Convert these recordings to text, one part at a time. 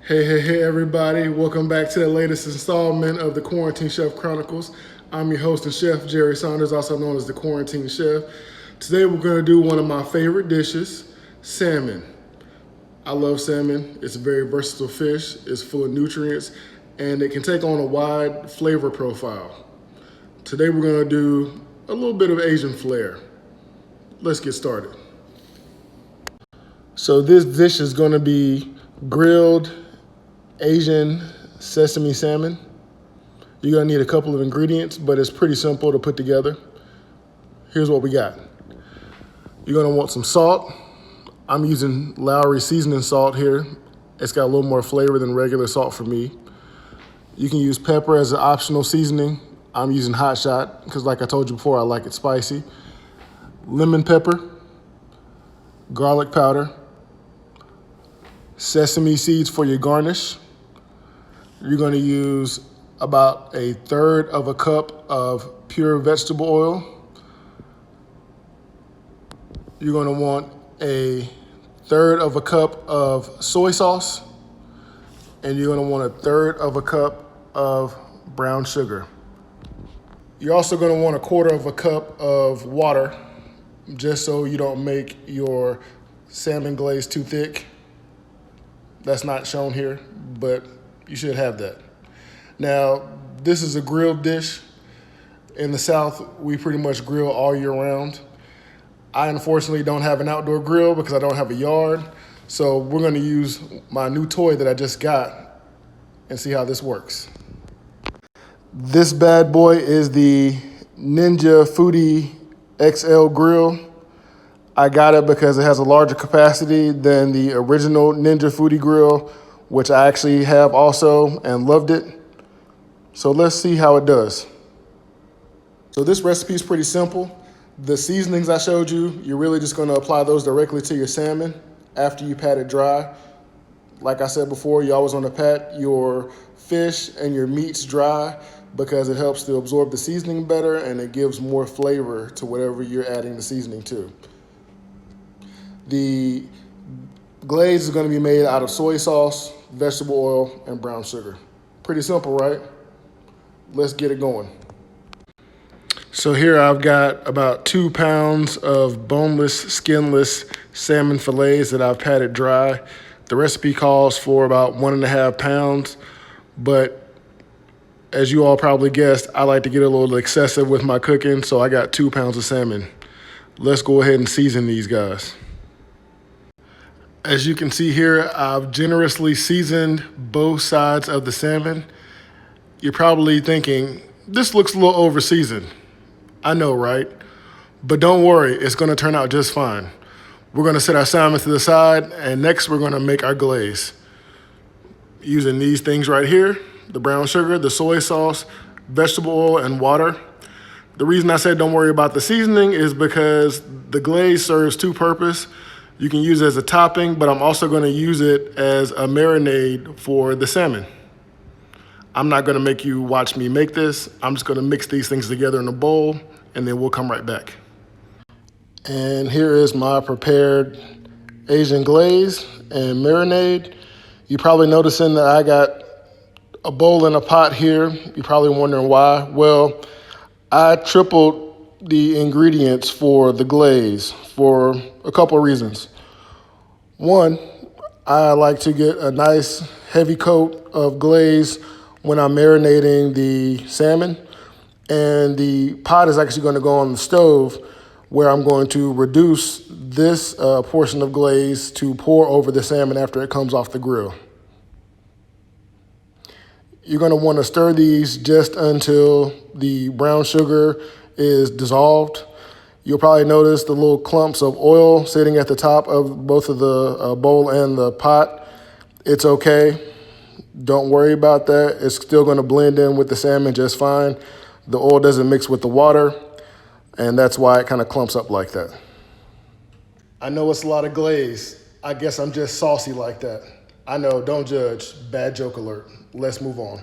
Hey, everybody. Welcome back to the latest installment of the Quarantine Chef Chronicles. I'm your host and chef, Jerry Saunders, also known as the Quarantine Chef. Today we're going to do one of my favorite dishes, salmon. I love salmon. It's a very versatile fish. It's full of nutrients, and it can take on a wide flavor profile. Today we're going to do a little bit of Asian flair. Let's get started. So this dish is going to be grilled Asian sesame salmon. You're gonna need a couple of ingredients, but it's pretty simple to put together. Here's what we got. You're gonna want some salt. I'm using Lowry seasoning salt here. It's got a little more flavor than regular salt for me. You can use pepper as an optional seasoning. I'm using hot shot because like I told you before, I like it spicy. Lemon pepper, garlic powder, sesame seeds for your garnish. You're going to use about 1/3 of a cup of pure vegetable oil. You're going to want 1/3 of a cup of soy sauce. And you're going to want 1/3 of a cup of brown sugar. You're also going to want 1/4 of a cup of water, just so you don't make your salmon glaze too thick. That's not shown here, but you should have that. Now, this is a grilled dish. In the South, we pretty much grill all year round. I unfortunately don't have an outdoor grill because I don't have a yard. So we're gonna use my new toy that I just got and see how this works. This bad boy is the Ninja Foodie XL grill. I got it because it has a larger capacity than the original Ninja Foodie grill, which I actually have also and loved it. So let's see how it does. So this recipe is pretty simple. The seasonings I showed you, you're really just gonna apply those directly to your salmon after you pat it dry. Like I said before, you always wanna pat your fish and your meats dry because it helps to absorb the seasoning better and it gives more flavor to whatever you're adding the seasoning to. The glaze is going to be made out of soy sauce, vegetable oil, and brown sugar. Pretty simple, right? Let's get it going. So here I've got about 2 pounds of boneless, skinless salmon fillets that I've patted dry. The recipe calls for about 1.5 pounds, but as you all probably guessed, I like to get a little excessive with my cooking, so I got 2 pounds of salmon. Let's go ahead and season these guys. As you can see here, I've generously seasoned both sides of the salmon. You're probably thinking, this looks a little over-seasoned. I know, right? But don't worry, it's gonna turn out just fine. We're gonna set our salmon to the side, and next we're gonna make our glaze. Using these things right here, the brown sugar, the soy sauce, vegetable oil, and water. The reason I said don't worry about the seasoning is because the glaze serves two purposes. You can use it as a topping, but I'm also gonna use it as a marinade for the salmon. I'm not gonna make you watch me make this. I'm just gonna mix these things together in a bowl, and then we'll come right back. And here is my prepared Asian glaze and marinade. You're probably noticing that I got a bowl and a pot here. You're probably wondering why. Well, I tripled the ingredients for the glaze for a couple of reasons. One, I like to get a nice heavy coat of glaze when I'm marinating the salmon, and the pot is actually going to go on the stove where I'm going to reduce this portion of glaze to pour over the salmon after it comes off the grill. You're going to want to stir these just until the brown sugar is dissolved. You'll probably notice the little clumps of oil sitting at the top of both of the bowl and the pot. It's okay. Don't worry about that. It's still going to blend in with the salmon just fine. The oil doesn't mix with the water, and that's why it kind of clumps up like that. I know it's a lot of glaze. I guess I'm just saucy like that. I know, don't judge. Bad joke alert. Let's move on.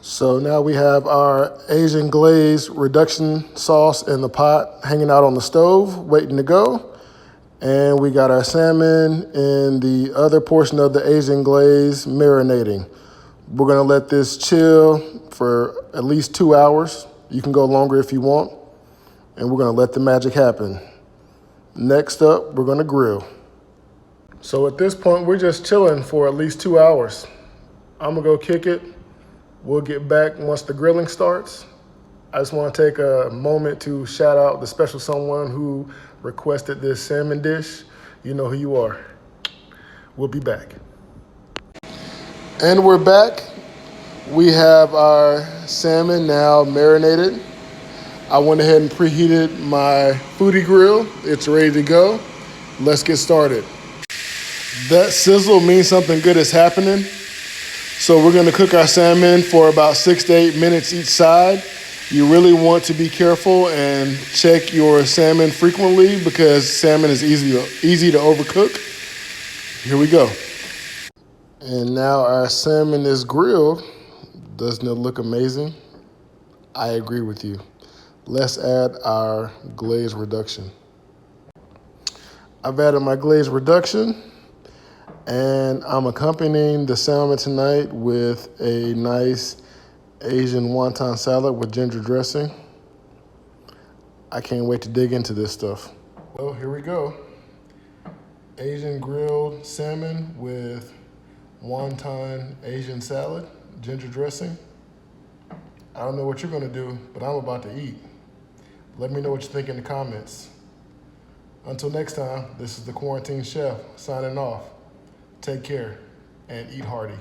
So now we have our Asian glaze reduction sauce in the pot hanging out on the stove, waiting to go. And we got our salmon in the other portion of the Asian glaze marinating. We're gonna let this chill for at least 2 hours. You can go longer if you want. And we're gonna let the magic happen. Next up, we're gonna grill. So at this point, we're just chilling for at least 2 hours. I'm gonna go kick it. We'll get back once the grilling starts. I just wanna take a moment to shout out the special someone who requested this salmon dish. You know who you are. We'll be back. And we're back. We have our salmon now marinated. I went ahead and preheated my foodie grill. It's ready to go. Let's get started. That sizzle means something good is happening. So we're gonna cook our salmon for about 6 to 8 minutes each side. You really want to be careful and check your salmon frequently because salmon is easy to overcook. Here we go. And now our salmon is grilled. Doesn't it look amazing? I agree with you. Let's add our glaze reduction. I've added my glaze reduction, and I'm accompanying the salmon tonight with a nice Asian wonton salad with ginger dressing. I can't wait to dig into this stuff. Well, here we go. Asian grilled salmon with wonton Asian salad, ginger dressing. I don't know what you're gonna do, but I'm about to eat. Let me know what you think in the comments. Until next time, this is the Quarantine Chef signing off. Take care and eat hearty.